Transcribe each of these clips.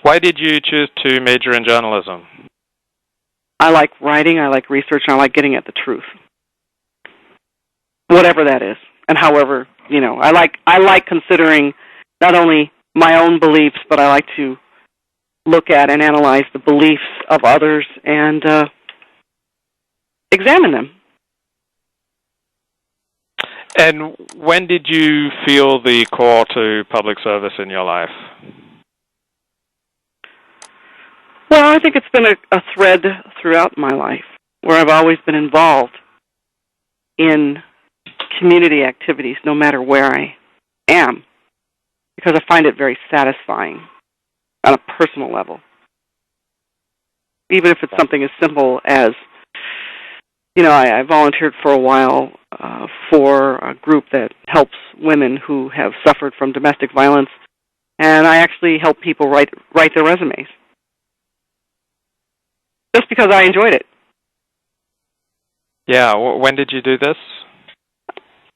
Why did you choose to major in journalism? I like writing, I like research, and I like getting at the truth. Whatever that is, and however, I like considering not only my own beliefs, but I like to look at and analyze the beliefs of others and examine them. And when did you feel the call to public service in your life? Well, I think it's been a thread throughout my life where I've always been involved in community activities, no matter where I am, because I find it very satisfying on a personal level. Even if it's something as simple as, I volunteered for a while for a group that helps women who have suffered from domestic violence, and I actually help people write their resumes. Just because I enjoyed it. Yeah, when did you do this?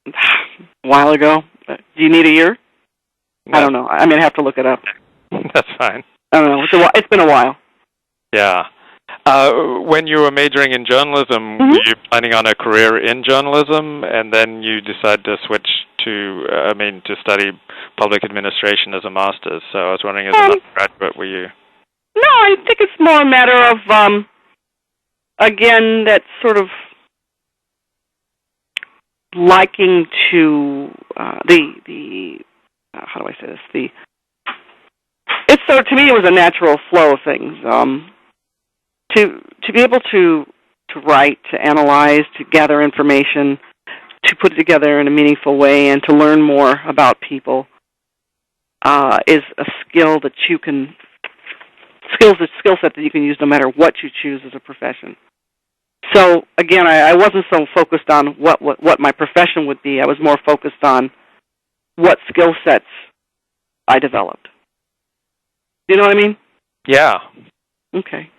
A while ago. Do you need a year? No. I don't know. I'm going to have to look it up. That's fine. I don't know. It's been a while. Yeah. When you were majoring in journalism, mm-hmm. were you planning on a career in journalism, and then you decided to switch to study public administration as a master's? So I was wondering, as an undergraduate, were you... No, I think it's more a matter of, again, that sort of liking to the how do I say this? To me, it was a natural flow of things. To be able to write, to analyze, to gather information, to put it together in a meaningful way, and to learn more about people is a skill that you can. A skill set that you can use no matter what you choose as a profession. So again, I wasn't so focused on what my profession would be. I was more focused on what skill sets I developed. Do you know what I mean? Yeah. Okay.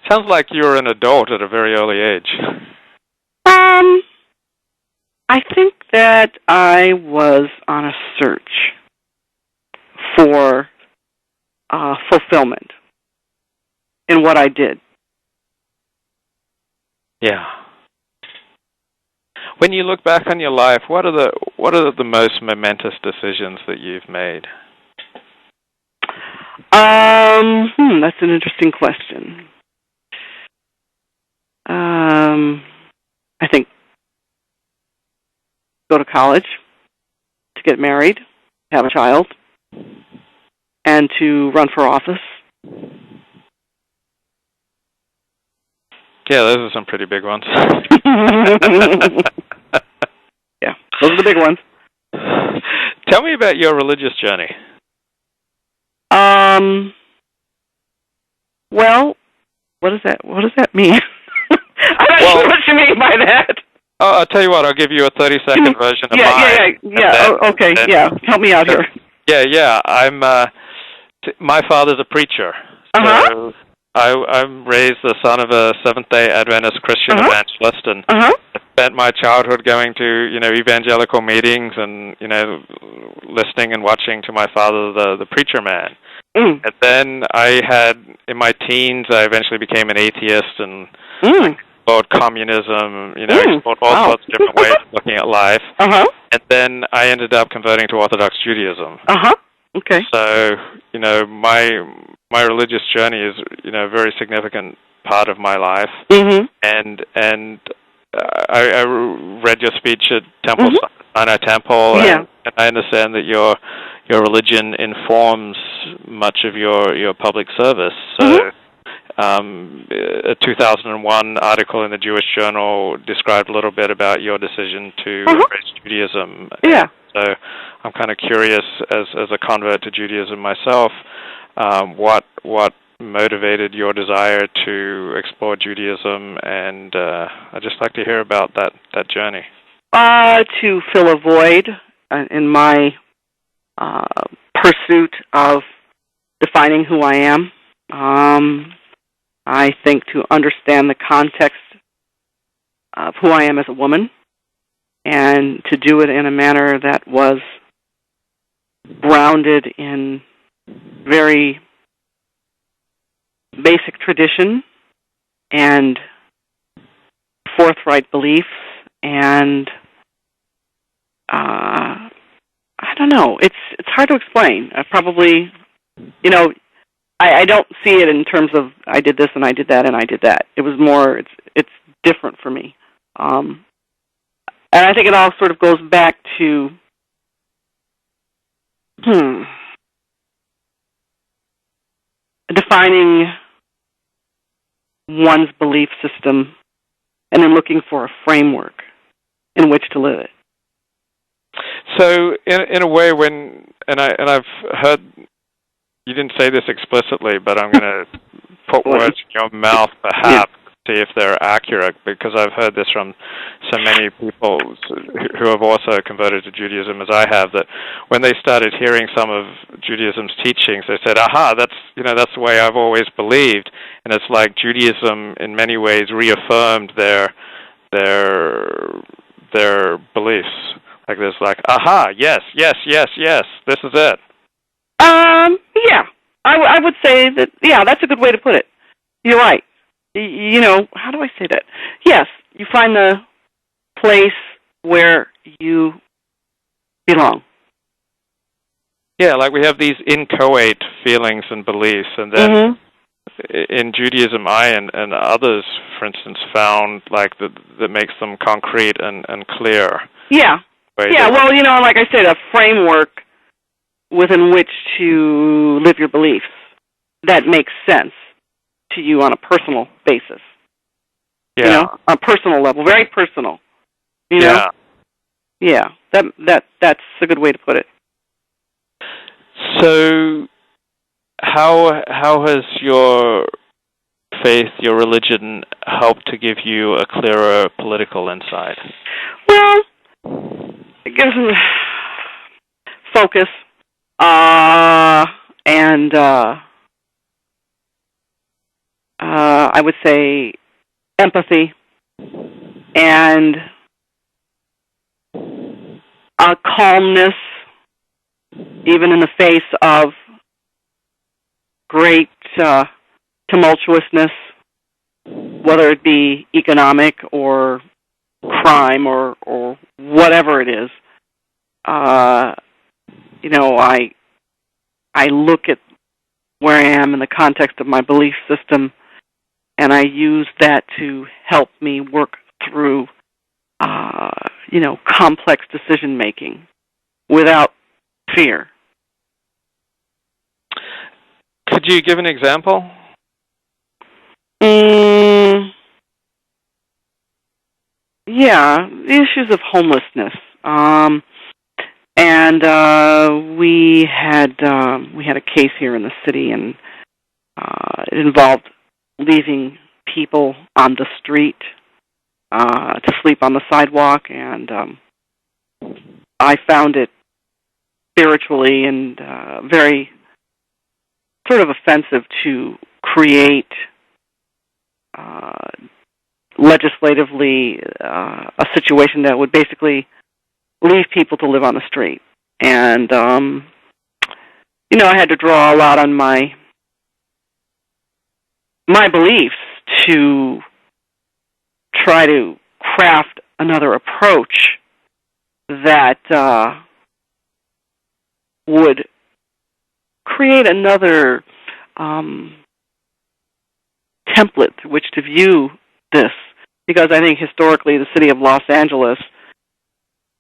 Sounds like you were an adult at a very early age. I think that I was on a search for fulfillment in what I did. Yeah. When you look back on your life, what are the most momentous decisions that you've made? That's an interesting question. I think go to college, to get married, have a child, and to run for office. Yeah, those are some pretty big ones. Yeah, those are the big ones. Tell me about your religious journey. Well, what does that mean? I'm not sure what you mean by that. I'll tell you what, I'll give you a 30-second version of mine. Yeah. Okay, help me out here. Yeah. My father's a preacher. So I'm raised the son of a Seventh-day Adventist Christian evangelist, and I spent my childhood going to, evangelical meetings and, listening and watching to my father, the preacher man. And then in my teens, I eventually became an atheist and explored communism, explored all sorts of different ways of looking at life. And then I ended up converting to Orthodox Judaism. Okay. So, my religious journey is, a very significant part of my life. And I read your speech at Sinai Temple, and I understand that your religion informs much of your public service. So, a 2001 article in the Jewish Journal described a little bit about your decision to embrace Judaism. Yeah. So I'm kind of curious, as a convert to Judaism myself, what motivated your desire to explore Judaism, and I'd just like to hear about that journey. To fill a void in my pursuit of defining who I am. I think to understand the context of who I am as a woman, and to do it in a manner that was grounded in very basic tradition and forthright beliefs, and I don't know. It's hard to explain. I probably, I don't see it in terms of I did this and I did that and I did that. It was more, it's different for me. And I think it all sort of goes back to, defining one's belief system and then looking for a framework in which to live it. So, in a way, I've heard, you didn't say this explicitly, but I'm going to put words in your mouth, perhaps, see if they're accurate, because I've heard this from so many people who have also converted to Judaism as I have, that when they started hearing some of Judaism's teachings, they said, aha, that's the way I've always believed. And it's like Judaism, in many ways, reaffirmed their beliefs. Like there's like, aha, yes, this is it. Yeah. I would say that, that's a good way to put it. You're right. How do I say that? Yes, you find the place where you belong. Yeah, like we have these inchoate feelings and beliefs, and then in Judaism, I and others, for instance, found like that makes them concrete and clear. Yeah. Yeah, well, like I said, a framework within which to live your beliefs that makes sense to you on a personal basis. Yeah. On a personal level, very personal. Yeah. Yeah, that's a good way to put it. So, how has your faith, your religion, helped to give you a clearer political insight? Well, it gives me focus, and I would say empathy, and a calmness, even in the face of great tumultuousness, whether it be economic or crime or whatever it is. I look at where I am in the context of my belief system, and I use that to help me work through, complex decision making without fear. Could you give an example? Yeah, the issues of homelessness. And we had a case here in the city, and it involved leaving people on the street to sleep on the sidewalk, and I found it spiritually and very sort of offensive to create legislatively a situation that would basically leave people to live on the street. And, I had to draw a lot on my beliefs to try to craft another approach that would create another template through which to view this, because I think historically the city of Los Angeles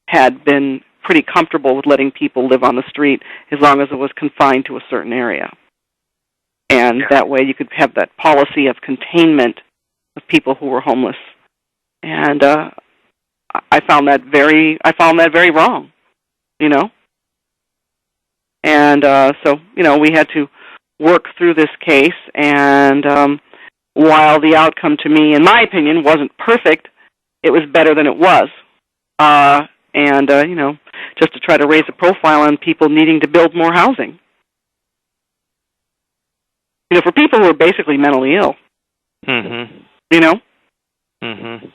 had been pretty comfortable with letting people live on the street as long as it was confined to a certain area. And that way you could have that policy of containment of people who were homeless. And I found that very wrong, And so, we had to work through this case, and while the outcome to me, in my opinion, wasn't perfect, it was better than it was. Just to try to raise a profile on people needing to build more housing. For people who are basically mentally ill. Mm-hmm. Mm-hmm.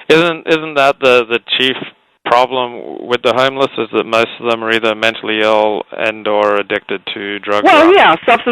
Isn't that the chief problem with the homeless, is that most of them are either mentally ill and or addicted to drugs? Well, yeah, substance